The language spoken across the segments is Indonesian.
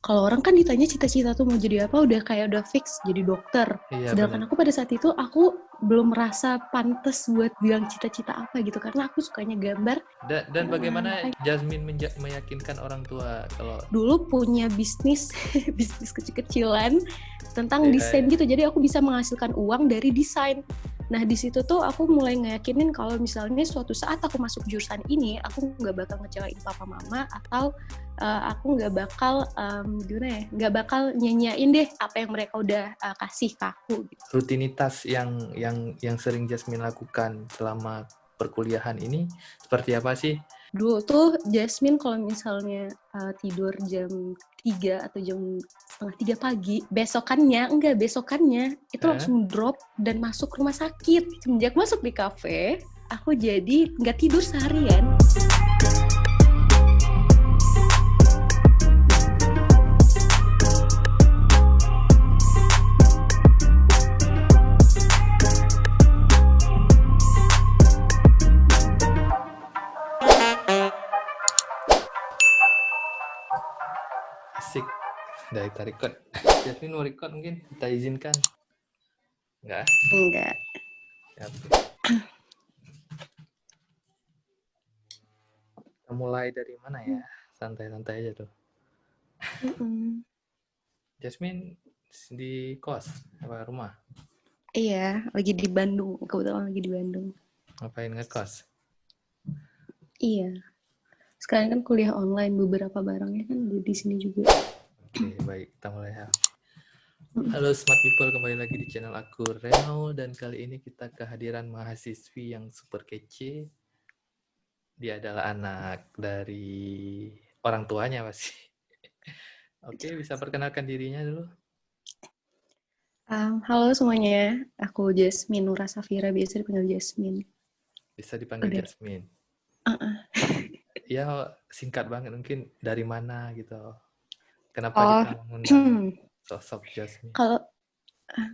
kalau orang kan ditanya cita-cita tuh mau jadi apa, udah fix jadi dokter. Iya, Sedangkan benar. aku pada saat itu aku belum merasa pantas buat bilang cita-cita apa gitu karena aku sukanya gambar. Dan bagaimana Makanya Jasmine meyakinkan orang tua kalau dulu punya bisnis bisnis kecil-kecilan tentang desain ya, gitu. Jadi aku bisa menghasilkan uang dari desain. Nah di situ tuh aku mulai ngeyakinin kalau misalnya suatu saat aku masuk jurusan ini, aku nggak bakal ngecewain papa mama atau aku nggak bakal gimana ya, nggak bakal nyanyain deh apa yang mereka udah kasih ke aku. Gitu. rutinitas yang sering Jasmine lakukan selama perkuliahan ini seperti apa sih? Dulu tuh Jasmine kalau misalnya tidur jam 3 atau jam setengah 3 pagi, besokannya itu langsung drop dan masuk rumah sakit. Semenjak masuk di kafe, aku jadi nggak tidur seharian. Asik. Dari kita record. Jasmine mau record mungkin kita izinkan. Enggak? Enggak. Siap. Kita mulai dari mana ya? Santai-santai aja tuh. Jasmine di kos apa rumah? Iya, lagi di Bandung. Kebetulan lagi di Bandung. Ngapain ngekos? Iya. Sekarang kan kuliah online, beberapa barangnya kan di sini juga. Oke, baik. Kita mulai ya. Halo Smart People, kembali lagi di channel aku Reno, dan kali ini kita kehadiran mahasiswi yang super kece. Dia adalah anak dari orang tuanya pasti. Oke, bisa perkenalkan dirinya dulu? Halo semuanya, aku Jasmine Nura Safira, biasa dipanggil Jasmine. Bisa dipanggil Udah. Jasmine. Ya, singkat banget mungkin dari mana gitu. Kenapa kita mengundang sosok Jasmine?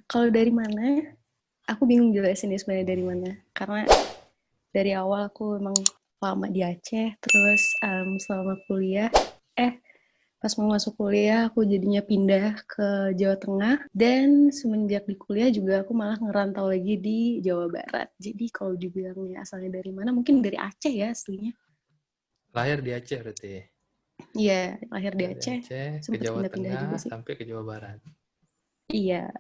Kalau dari mana, aku bingung jelasin sebenarnya dari mana. Karena dari awal aku emang lama di Aceh, terus selama kuliah, pas mau masuk kuliah aku jadinya pindah ke Jawa Tengah, dan semenjak di kuliah juga aku malah ngerantau lagi di Jawa Barat. Jadi kalau dibilangnya asalnya dari mana, mungkin dari Aceh ya aslinya. Lahir di Aceh berarti? Iya, lahir di Dari Aceh, Aceh ke sempat Jawa pindah-pindah juga Tengah sih. sampai ke Jawa Barat. Iya,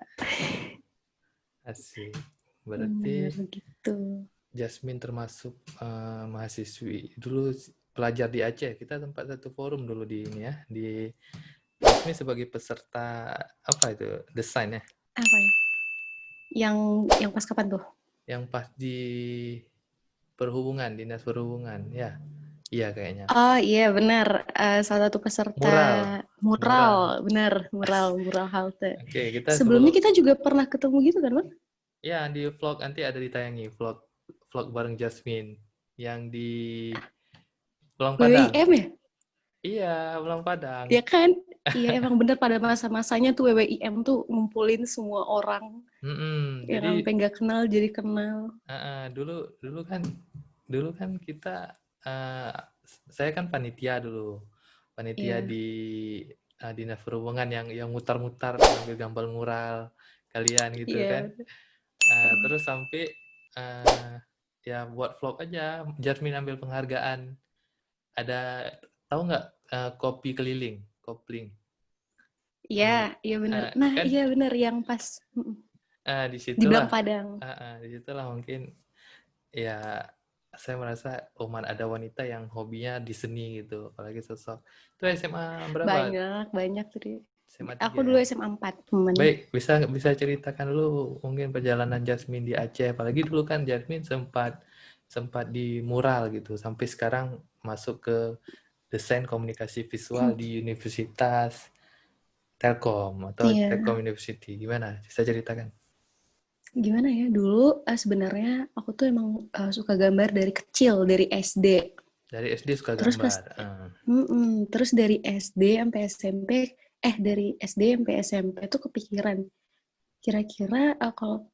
Asik. benar Berarti gitu. Jasmine termasuk mahasiswi dulu pelajar di Aceh. Kita tempat satu forum dulu di ini ya, di Jasmine sebagai peserta apa itu desain ya? Apa ya? Yang pas kapan tuh? Yang pas di perhubungan, dinas perhubungan ya. Iya kayaknya. Oh iya benar, salah satu peserta Mural. benar, mural halte. Oke, kita Sebelumnya sebelum kita juga pernah ketemu gitu kan, Bang? ya di vlog nanti ada ditayangi vlog bareng Jasmine yang di Pulang Padang. WWIM ya? Iya, Pulang Padang. Ya kan? Iya emang bener, pada masa-masanya tuh WWIM tuh ngumpulin semua orang yang Jadi sampai nggak kenal jadi kenal. dulu kan kita saya kan panitia dulu. Panitia Iya. di dinas perhubungan yang mutar-mutar sambil gambar mural kalian gitu kan. Iya. Terus sampai ya buat vlog aja. Jasmine ambil penghargaan. Ada tahu nggak kopi keliling, kopling? Iya, iya benar. Nah, Kan iya benar yang pas di Belang disitulah Padang. disitulah mungkin ya saya merasa ada wanita yang hobinya di seni gitu, apalagi sosok itu SMA berapa? Banyak tuh. SMA Aku 3 dulu ya. SMA 4, temen. Baik, bisa ceritakan dulu mungkin perjalanan Jasmine di Aceh, apalagi dulu kan Jasmine sempat di mural gitu, sampai sekarang masuk ke desain komunikasi visual di Universitas Telkom atau Iya. Telkom University. Gimana? Bisa ceritakan? Gimana ya, dulu sebenarnya aku tuh emang suka gambar dari kecil, dari SD. Dari SD suka Terus pas gambar. terus dari SD sampai SMP, dari SD sampai SMP tuh kepikiran, kira-kira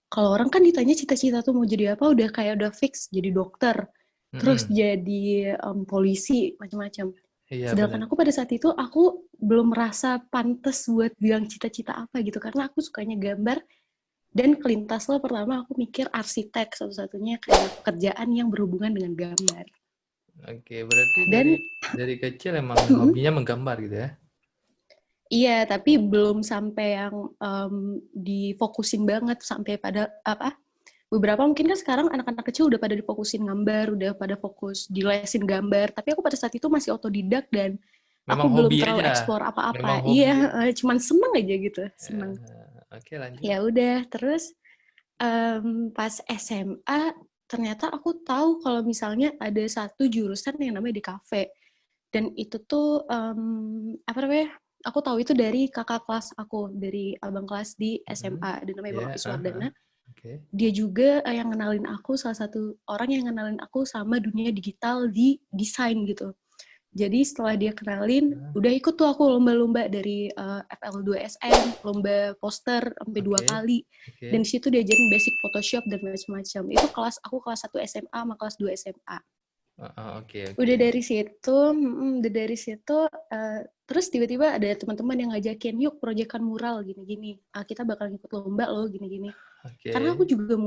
kalau orang kan ditanya cita-cita tuh mau jadi apa, udah fix jadi dokter, terus jadi polisi, macam-macam. Iya benar. Sedangkan aku pada saat itu aku belum merasa pantas buat bilang cita-cita apa gitu karena aku sukanya gambar dan kelintas lo pertama aku mikir arsitek satu-satunya kayak pekerjaan yang berhubungan dengan gambar. Oke, berarti Dan dari kecil emang hobinya menggambar gitu ya? iya, tapi belum sampai yang difokusin banget sampai pada apa? Beberapa mungkin kan sekarang anak-anak kecil udah pada difokusin gambar, udah pada fokus di lesin gambar. Tapi aku pada saat itu masih otodidak dan aku Memang belum hobi terlalu aja. eksplor Memang apa-apa. hobi. Iya, cuman seneng aja gitu, seneng. Oke, lanjut. Ya udah, terus pas SMA ternyata aku tahu kalau misalnya ada satu jurusan yang namanya di kafe. Dan itu tuh apa namanya? Aku tahu itu dari kakak kelas aku, dari abang kelas di SMA, dan namanya Bang Ya, Apis Wardana. oke. Dia juga yang ngenalin aku, salah satu orang yang ngenalin aku sama dunia digital di desain gitu. Jadi setelah dia kenalin, udah ikut tuh aku lomba-lomba dari FL2SM, lomba poster sampai 2 kali. Oke. Dan di situ diajarin basic Photoshop dan macam-macam. Itu aku kelas 1 SMA sama kelas 2 SMA. Oke, oke. Udah dari situ, terus tiba-tiba ada teman-teman yang ngajakin, yuk proyekan mural gini-gini. Kita bakal ikut lomba loh gini-gini. Karena Oke. aku juga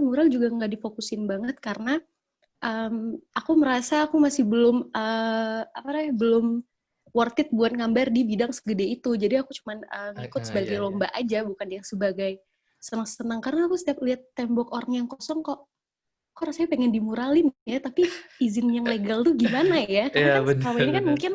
mural juga nggak difokusin banget karena aku merasa aku masih belum worth it buat gambar di bidang segede itu. Jadi aku cuman ngikut sebagai Iya, iya. lomba aja, bukan yang sebagai senang-senang. Karena aku setiap lihat tembok orang yang kosong kok rasanya pengen dimuralin ya, tapi izin yang legal tuh gimana ya? Karena Iya, kan selama benar, ini kan benar. mungkin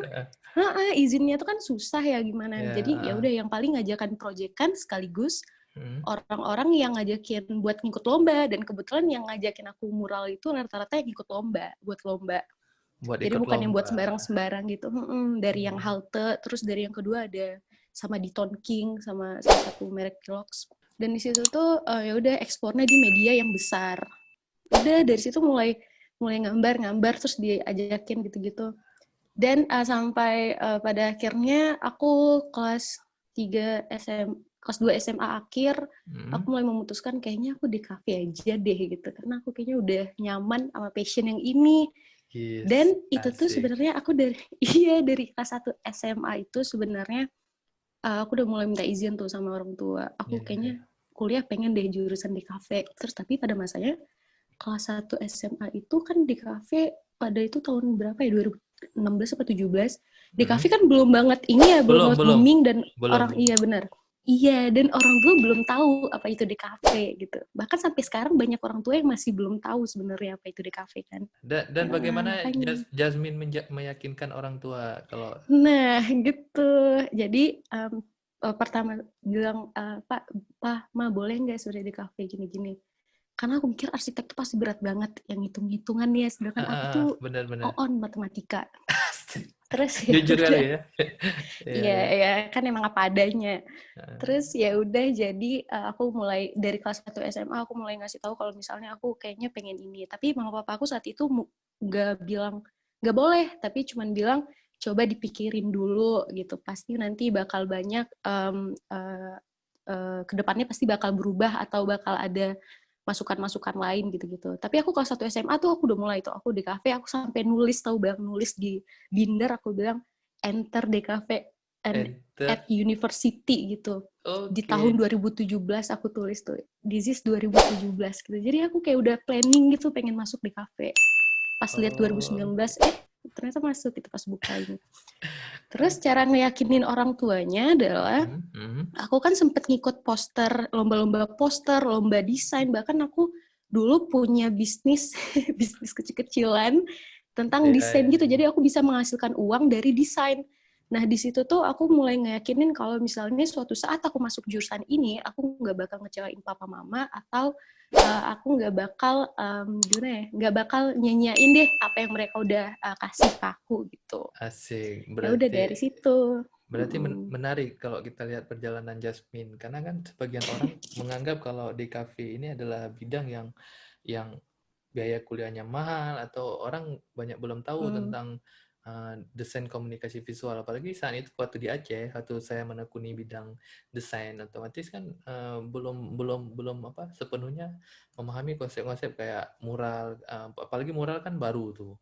izinnya tuh kan susah ya gimana. Iya, Jadi ya udah yang paling ngajakan proyekan sekaligus Hmm. orang-orang yang ngajakin buat ngikut lomba, dan kebetulan yang ngajakin aku mural itu rata-rata yang ikut lomba, buat lomba. Buat Jadi ikut bukan yang buat lomba. sembarang-sembarang gitu. Dari yang Hmm. halte, terus dari yang kedua ada sama di Ton King sama salah satu merek Kelloggs. Dan di situ tuh ya udah ekspornya di media yang besar. Udah dari situ mulai mulai gambar-gambar terus diajakin gitu-gitu. Dan sampai pada akhirnya aku kelas 3 kelas 2 SMA akhir, aku Hmm. mulai memutuskan kayaknya aku di kafe aja deh gitu. Karena aku kayaknya udah nyaman sama passion yang ini. Yes, Dan itu tuh asik. sebenarnya aku dari iya dari kelas 1 SMA itu sebenarnya aku udah mulai minta izin tuh sama orang tua. Iya, Aku iya. kayaknya kuliah pengen deh jurusan di kafe. Terus tapi pada masanya kelas 1 SMA itu kan di kafe pada itu tahun berapa ya, 2016 atau 17. Di Hmm. kafe kan belum banget ini ya, belum Belum, banget belum. booming dan Belum, orang belum. iya benar. Iya, dan orang tua belum tahu apa itu di kafe gitu. Bahkan sampai sekarang banyak orang tua yang masih belum tahu sebenarnya apa itu di kafe kan. Dan bagaimana Makanya. Jasmine meyakinkan orang tua kalau Nah, gitu. Jadi pertama bilang, Pak, Ma boleh nggak sebenarnya di kafe gini-gini. Karena aku mikir arsitek tuh pasti berat banget yang hitung-hitungan ya, sedangkan aku tuh benar-benar on matematika. Terus ya jujur kali udah, ya. Iya, iya iya. ya kan emang apa adanya. Heeh. Terus ya udah jadi aku mulai dari kelas 1 SMA aku mulai ngasih tahu kalau misalnya aku kayaknya pengen ini. Tapi mama papa aku saat itu nggak bilang nggak boleh, tapi cuman bilang coba dipikirin dulu gitu. Pasti nanti bakal banyak kedepannya pasti bakal berubah atau bakal ada masukan-masukan lain gitu-gitu. Tapi aku kelas 1 SMA tuh aku udah mulai tuh, aku di kafe aku sampai nulis tahu bang, nulis di binder aku bilang enter di kafe and Enter. at university gitu. Di tahun Oke. 2017 aku tulis tuh, this is 2017 gitu. Jadi aku kayak udah planning gitu pengen masuk di kafe. Pas lihat Oh, 2019, ternyata masuk itu pas buka ini. Terus cara ngeyakinin orang tuanya adalah aku kan sempet ngikut poster, lomba desain, bahkan aku dulu punya bisnis bisnis kecil-kecilan tentang iya, desain iya, gitu. iya. Jadi aku bisa menghasilkan uang dari desain. Nah, di situ tuh aku mulai ngeyakinin kalau misalnya suatu saat aku masuk jurusan ini, aku nggak bakal ngecewain papa mama atau aku nggak bakal gimana ya, nggak bakal nyanyain deh apa yang mereka udah kasih ke aku gitu. Asik. Ya udah Berarti dari situ. berarti menarik kalau kita lihat perjalanan Jasmine, karena kan sebagian orang menganggap kalau di kafe ini adalah bidang yang biaya kuliahnya mahal atau orang banyak belum tahu Hmm. tentang desain komunikasi visual. Apalagi saat itu waktu di Aceh, waktu saya menekuni bidang desain, otomatis kan belum belum belum apa sepenuhnya memahami konsep-konsep kayak mural, apalagi mural kan baru tuh.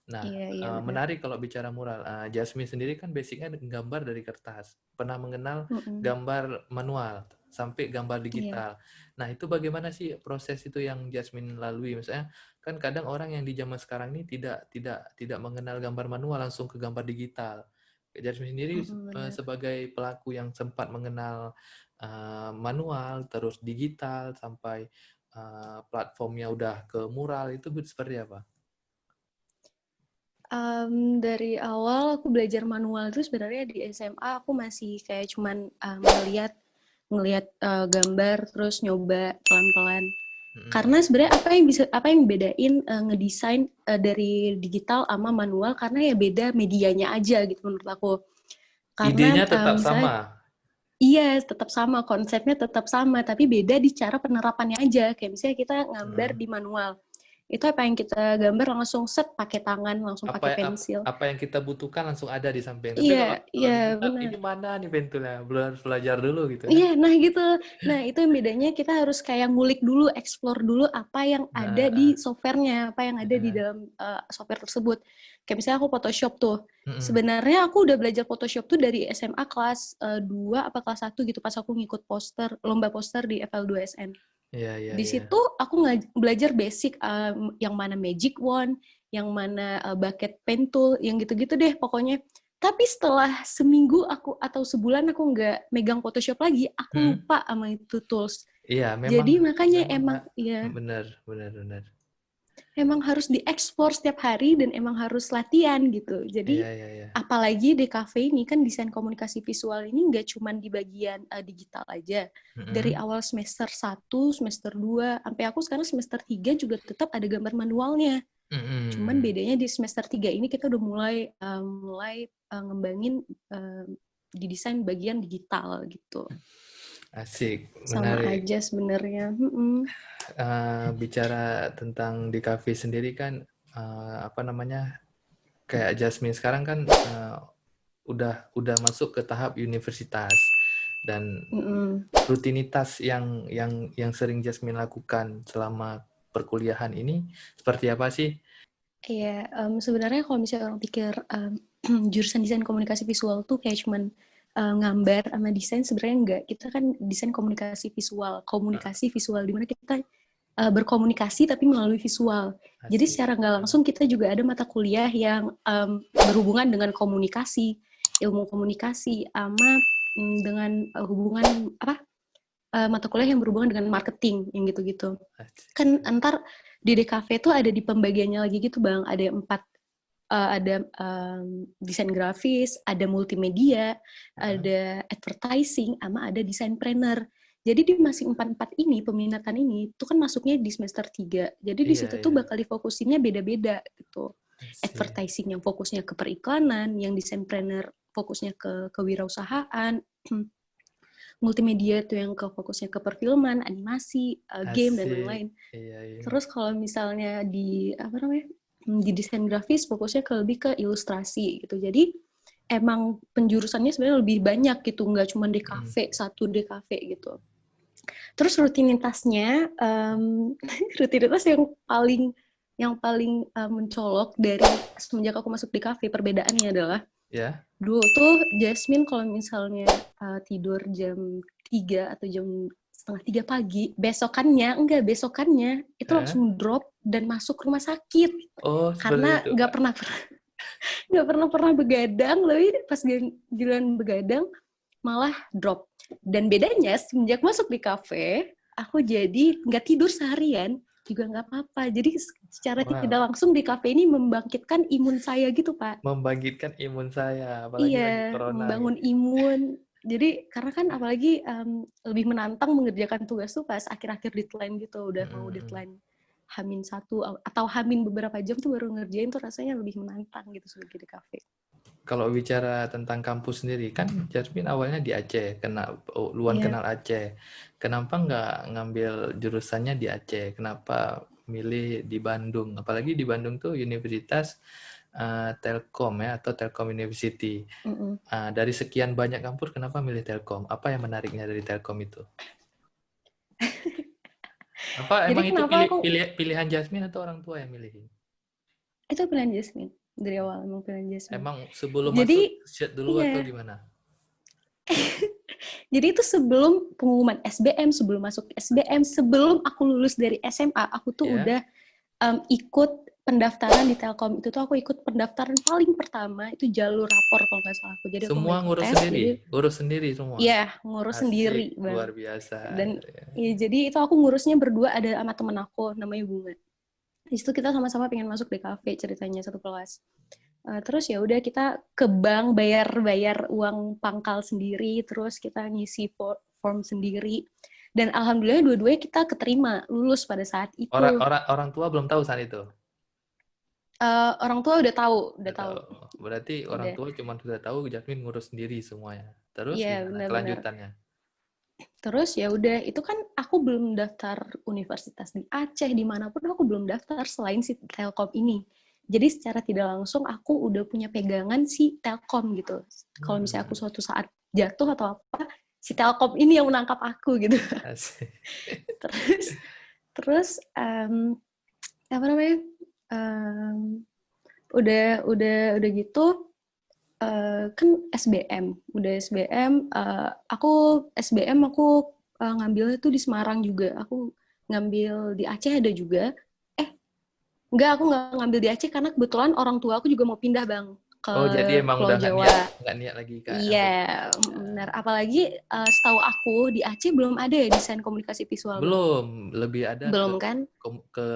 Nah, Iya, iya benar. menarik kalau bicara mural. Jasmine sendiri kan basicnya gambar dari kertas. Pernah mengenal Mm-mm. gambar manual sampai gambar Iya. digital. Nah, itu bagaimana sih proses itu yang Jasmine lalui? Misalnya, kan kadang orang yang di zaman sekarang ini tidak mengenal gambar manual langsung ke gambar digital. Jasmine sendiri Benar. sebagai pelaku yang sempat mengenal manual, terus digital sampai platformnya udah ke mural, itu seperti apa? Dari awal aku belajar manual itu sebenarnya di SMA aku masih kayak cuman ngelihat gambar terus nyoba pelan-pelan. Mm-mm. Karena sebenarnya apa yang bedain ngedesain dari digital sama manual karena ya beda medianya aja gitu menurut aku. Karena Idenya tetap misalnya sama. iya tetap sama konsepnya tetap sama tapi beda di cara penerapannya aja. Kayak misalnya kita gambar Mm. di manual. Itu apa yang kita gambar langsung set pakai tangan, langsung Apa pakai pensil. apa yang kita butuhkan langsung ada di samping. Tapi Iya, kalau iya digital benar. ini mana nih pentulnya? Belum harus belajar dulu gitu kan? Iya, nah gitu. Nah, itu yang bedanya kita harus kayak ngulik dulu, explore dulu apa yang ada di Nah, softwarenya, apa yang ada di dalam software tersebut. Kayak misalnya aku Photoshop tuh. mm-mm. Sebenarnya aku udah belajar Photoshop tuh dari SMA kelas 2 apa kelas 1 gitu pas aku ngikut lomba poster di FL2SN. Iya, iya, Di iya. situ aku belajar basic yang mana magic wand, yang mana bucket pen tool, yang gitu-gitu deh pokoknya. Tapi setelah seminggu atau sebulan aku nggak megang Photoshop lagi, aku Hmm? lupa sama itu tools. Iya, memang Jadi makanya memang benar, benar, benar. emang harus diekspor setiap hari dan emang harus latihan gitu. Iya, Jadi iya, iya. apalagi di cafe ini kan desain komunikasi visual ini nggak cuma di bagian digital aja. Dari Mm-mm. awal semester 1, semester 2, sampai aku sekarang semester 3 juga tetap ada gambar manualnya. Cuman Mm-mm. bedanya di semester 3 ini kita udah mulai ngembangin di desain bagian digital gitu. Asik, Sama menarik. aja sebenarnya. Bicara tentang di cafe sendiri kan apa namanya? Kayak Jasmine sekarang kan udah masuk ke tahap universitas dan Mm-mm. rutinitas yang sering Jasmine lakukan selama perkuliahan ini seperti apa sih? Iya, sebenarnya kalau misalnya orang pikir jurusan desain komunikasi visual tuh kayak cuman ngambar sama desain, sebenarnya enggak. Kita kan desain komunikasi visual di mana kita berkomunikasi tapi melalui visual. Jadi Asik. secara nggak langsung kita juga ada mata kuliah yang berhubungan dengan komunikasi, ilmu komunikasi, sama dengan hubungan apa mata kuliah yang berhubungan dengan marketing yang gitu-gitu. Asik. Kan antar di DKV tuh ada di pembagiannya lagi gitu bang, ada 4 ada desain grafis, ada multimedia, ada advertising, sama ada desain planner. Jadi di masing empat ini, peminatan ini, itu kan masuknya di semester 3. Jadi di Iya, situ tuh iya. bakal difokusinnya beda-beda gitu. Asik. Advertising yang fokusnya ke periklanan, yang desain planner fokusnya ke kewirausahaan, multimedia itu yang fokusnya ke perfilman, animasi, game, dan Asik. lain-lain. Iya, iya. Terus kalau misalnya di desain grafis fokusnya lebih ke ilustrasi gitu. Jadi emang penjurusannya sebenarnya lebih banyak gitu, nggak cuma DKV, satu DKV gitu. Terus rutinitasnya, rutinitas yang paling mencolok dari semenjak aku masuk DKV, perbedaannya adalah Ya. dulu tuh Jasmine kalau misalnya tidur jam 3 atau jam setengah 3 pagi, besokannya itu Eh? langsung drop dan masuk rumah sakit Oh, seperti karena itu, nggak Kak. pernah begadang, tapi pas giliran begadang malah drop. Dan bedanya semenjak masuk di kafe, aku jadi nggak tidur seharian juga nggak apa-apa. Jadi secara tidak Wow. langsung di kafe ini membangkitkan imun saya gitu, Pak. Membangkitkan imun saya, apalagi lagi Iya, corona membangun gitu. imun. Jadi karena kan apalagi lebih menantang mengerjakan tugas tuh pas akhir-akhir deadline gitu, udah mau Mm-mm. deadline Hamin satu atau Hamin beberapa jam tuh baru ngerjain tuh rasanya lebih menantang gitu sebagai di kafe. Kalau bicara tentang kampus sendiri, kan Jasmine awalnya di Aceh, Luan Iya. kenal Aceh. Kenapa nggak ngambil jurusannya di Aceh? Kenapa milih di Bandung? Apalagi di Bandung tuh Universitas Telkom ya, atau Telkom University. Mm-mm. Dari sekian banyak kampus, kenapa milih Telkom? Apa yang menariknya dari Telkom itu? Apa Jadi emang itu kenapa aku pilihan Jasmine atau orang tua yang milihin? Itu pilihan Jasmine. Dari awal emang pilihan Jasmine. Emang sebelum masuk Jadi, shot dulu atau iya. gimana? Jadi itu sebelum pengumuman SBM, sebelum masuk SBM, sebelum aku lulus dari SMA, aku tuh Ya. udah ikut pendaftaran di Telkom. Itu tuh aku ikut pendaftaran paling pertama, itu jalur rapor kalau nggak salah aku. Jadi aku mau Semua ikut ngurus tes, sendiri, jadi ngurus sendiri semua. ya ngurus sendiri, Asik, Bang. luar biasa. Dan ya, jadi itu aku ngurusnya berdua, ada sama temen aku, namanya Bunga. Di situ kita sama-sama pengen masuk DKV, ceritanya satu kelas. Terus ya udah kita ke bank bayar uang pangkal sendiri, terus kita ngisi form sendiri, dan alhamdulillah dua-duanya kita keterima lulus pada saat itu. Orang tua belum tahu saat itu. Orang tua udah tahu Udah tahu. Berarti orang udah. tua cuma sudah tahu Jasmine ngurus sendiri semuanya. Terus Iya, gimana benar-benar. kelanjutannya? Terus ya udah, itu kan aku belum daftar universitas di Aceh, dimanapun aku belum daftar selain si Telkom ini. Jadi secara tidak langsung aku udah punya pegangan si Telkom gitu. Kalau misalnya aku suatu saat jatuh atau apa, si Telkom ini yang menangkap aku gitu. Asik. terus terus apa namanya? Udah gitu, kan SBM, udah SBM, aku SBM aku ngambilnya tuh di Semarang juga. Aku ngambil di Aceh ada juga. Enggak, aku nggak ngambil di Aceh karena kebetulan orang tua aku juga mau pindah, Bang, ke Oh, jadi emang Pulau udah Jawa. nggak niat lagi Kak ambil. Iya, benar. Apalagi setahu aku di Aceh belum ada ya desain komunikasi visual, Bang. Belum, lebih ada Belum kan? ke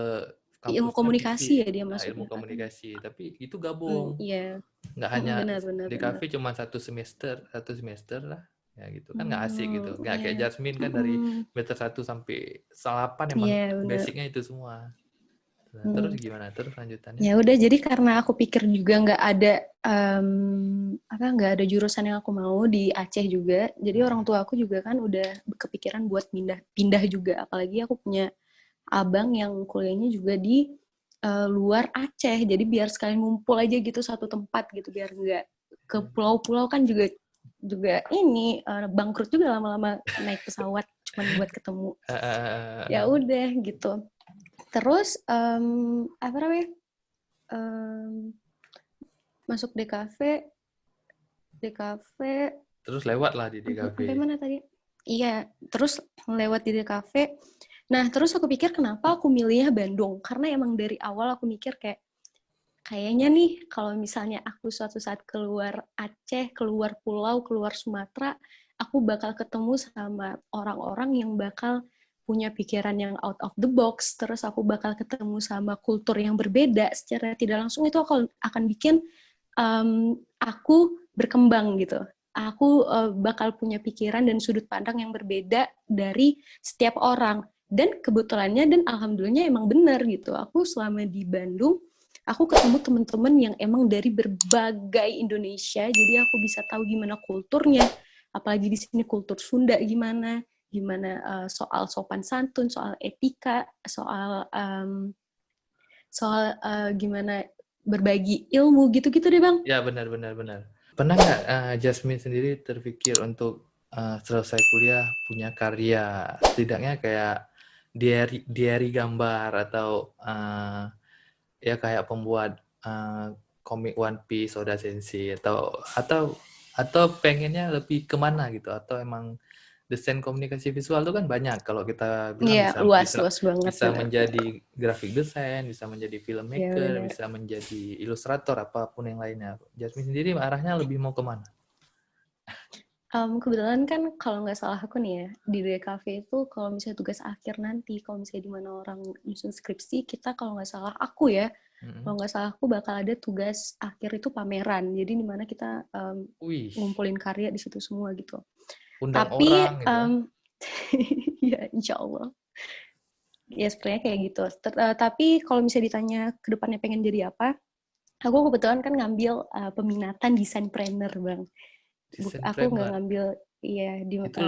Ilmu kampusnya komunikasi fisik. ya dia Nah, ilmu masuknya kan. komunikasi, tapi itu gabung. Iya, Nggak hanya benar benar di benar. kafe cuma satu semester lah. Ya gitu kan nggak asik gitu. Nggak kayak Iya. Jasmine kan dari semester 1 sampai 8 emang Iya, benar. basicnya itu semua. Nah, terus gimana? Terus lanjutannya? Ya udah, jadi karena aku pikir juga nggak ada nggak ada jurusan yang aku mau di Aceh juga, jadi orang tua aku juga kan udah kepikiran buat pindah juga, apalagi aku punya abang yang kuliahnya juga di luar Aceh, jadi biar sekalian ngumpul aja gitu satu tempat gitu, biar nggak ke pulau-pulau kan juga ini bangkrut juga lama-lama naik pesawat cuman buat ketemu. Ya udah gitu. Terus apa namanya? Masuk DKV Terus lewat lah di DKV. sampai mana tadi? Iya, terus lewat di DKV. Nah, terus aku pikir kenapa aku milihnya Bandung? Karena emang dari awal aku mikir kayaknya nih kalau misalnya aku suatu saat keluar Aceh, keluar pulau, keluar Sumatera, aku bakal ketemu sama orang-orang yang bakal punya pikiran yang out of the box, terus aku bakal ketemu sama kultur yang berbeda secara tidak langsung, itu akan bikin aku berkembang gitu. Aku bakal punya pikiran dan sudut pandang yang berbeda dari setiap orang. Dan kebetulannya dan alhamdulillahnya emang benar gitu. Aku selama di Bandung, aku ketemu teman-teman yang emang dari berbagai Indonesia. Jadi aku bisa tahu gimana kulturnya. Apalagi di sini kultur Sunda gimana soal sopan santun, soal etika, soal gimana berbagi ilmu gitu-gitu deh, Bang. Ya benar. Pernah nggak Jasmine sendiri terpikir untuk selesai kuliah punya karya, setidaknya kayak diary gambar atau ya kayak pembuat komik One Piece, Oda Sensei atau pengennya lebih kemana gitu, atau emang desain komunikasi visual itu kan banyak, kalau kita bilang Iya, luas banget, bisa benar. menjadi graphic design, bisa menjadi Iya, filmmaker, benar. bisa menjadi ilustrator, apapun yang lainnya. Jasmine sendiri arahnya lebih mau kemana? Kebetulan kan kalau nggak salah aku nih ya, di DKV itu kalau misalnya tugas akhir nanti, kalau misalnya di mana orang nyusun skripsi, kita kalau nggak salah aku ya, kalau nggak salah aku bakal ada tugas akhir itu pameran. Jadi di mana kita Wih, ngumpulin karya di situ semua gitu. undang Tapi orang gitu. ya insya Allah. Ya sebenarnya kayak gitu. Tapi kalau misalnya ditanya ke depannya pengen jadi apa, aku kebetulan kan ngambil peminatan desain planner, Bang. Desain Aku nggak framer. ngambil ya di Itu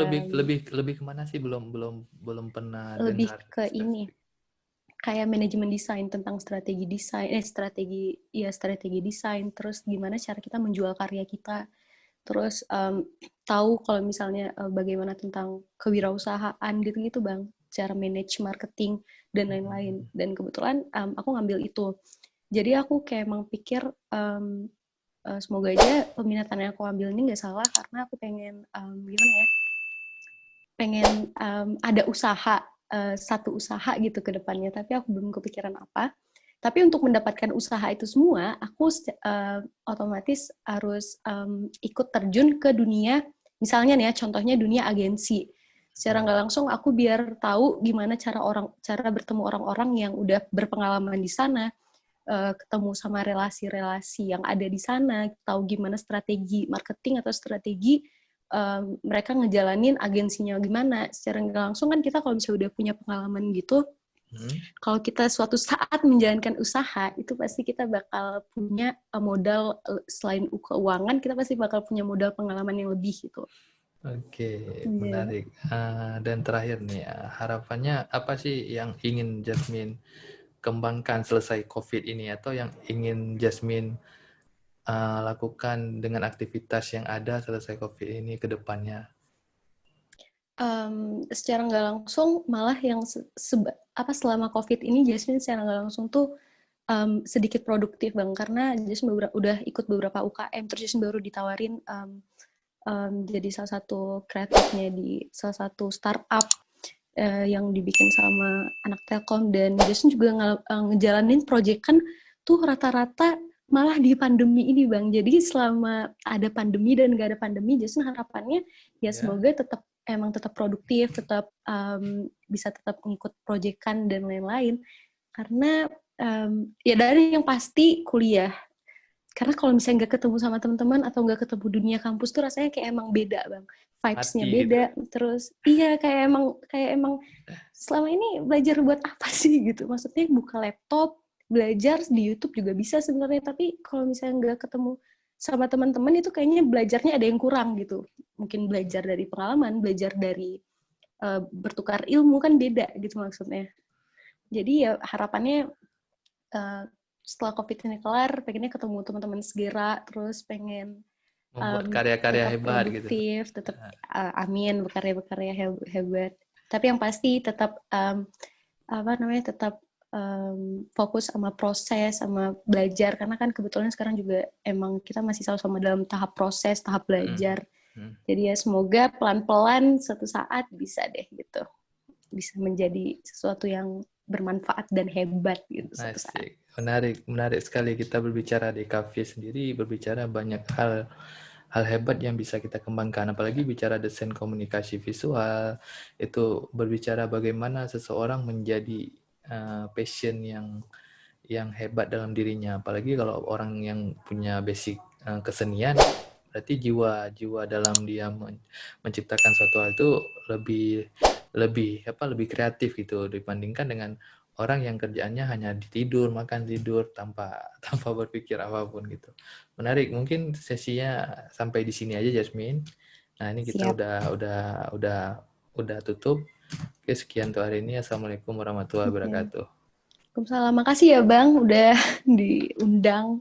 lebih kemana sih? Belum pernah lebih dengar ke ini spesifik. kayak manajemen desain, tentang strategi desain, terus gimana cara kita menjual karya kita, terus tahu kalau misalnya bagaimana tentang kewirausahaan gitu-gitu, Bang, cara manage marketing dan lain-lain. Dan kebetulan aku ngambil itu. Jadi aku kayak emang pikir semoga aja peminatan yang aku ambil ini nggak salah, karena aku pengen gimana ya, pengen ada usaha, satu usaha gitu ke depannya, tapi aku belum kepikiran apa. Tapi untuk mendapatkan usaha itu semua, aku otomatis harus ikut terjun ke dunia, misalnya nih ya, contohnya dunia agensi. Secara nggak langsung aku biar tahu gimana cara bertemu orang-orang yang udah berpengalaman di sana, ketemu sama relasi-relasi yang ada di sana, tahu gimana strategi marketing atau strategi mereka ngejalanin agensinya gimana. Secara nggak langsung kan kita kalau misalnya udah punya pengalaman gitu, kalau kita suatu saat menjalankan usaha, itu pasti kita bakal punya modal, selain keuangan, kita pasti bakal punya modal pengalaman yang lebih gitu. Oke, Yeah. menarik. Dan terakhir nih, harapannya apa sih yang ingin Jasmine kembangkan selesai COVID ini, atau yang ingin Jasmine lakukan dengan aktivitas yang ada selesai COVID ini ke depannya? Secara nggak langsung, malah yang selama COVID ini, Jasmine secara nggak langsung tuh sedikit produktif, Bang. Karena Jasmine udah ikut beberapa UKM, terus Jasmine baru ditawarin jadi salah satu kreatifnya di salah satu startup yang dibikin sama anak Telkom, dan Jasmine juga ngejalanin project kan tuh rata-rata malah di pandemi ini, Bang. Jadi selama ada pandemi dan nggak ada pandemi, Jasmine harapannya ya semoga tetap produktif, tetap bisa tetap ngikut proyekan dan lain-lain. Karena ya dari yang pasti kuliah. Karena kalau misalnya nggak ketemu sama teman-teman atau nggak ketemu dunia kampus tuh rasanya kayak emang beda, Bang. Vibes-nya beda. Gitu. Terus iya kayak emang selama ini belajar buat apa sih gitu. Maksudnya buka laptop, belajar di YouTube juga bisa sebenarnya, tapi kalau misalnya nggak ketemu sama teman-teman itu kayaknya belajarnya ada yang kurang gitu. Mungkin belajar dari pengalaman, belajar dari bertukar ilmu kan beda gitu maksudnya. Jadi ya harapannya setelah COVID ini kelar, pengennya ketemu teman-teman segera, terus pengen membuat karya-karya hebat produktif, gitu. Tetap amin, berkarya-berkarya hebat. Tapi yang pasti tetap tetap fokus sama proses, sama belajar, karena kan kebetulan sekarang juga emang kita masih sama-sama dalam tahap proses, tahap belajar. Jadi ya semoga pelan-pelan suatu saat bisa deh gitu, bisa menjadi sesuatu yang bermanfaat dan hebat gitu suatu saat. Menarik sekali kita berbicara di Cafe sendiri, berbicara banyak hal hebat yang bisa kita kembangkan, apalagi bicara desain komunikasi visual, itu berbicara bagaimana seseorang menjadi passion yang hebat dalam dirinya, apalagi kalau orang yang punya basic kesenian, berarti jiwa dalam dia menciptakan suatu hal itu lebih kreatif gitu dibandingkan dengan orang yang kerjaannya hanya makan tidur tanpa berpikir apapun gitu. Menarik, mungkin sesinya sampai di sini aja, Jasmine. Nah, ini kita udah tutup. Oke, sekian untuk hari ini. Assalamualaikum warahmatullahi wabarakatuh. Waalaikumsalam. Makasih ya Bang udah diundang.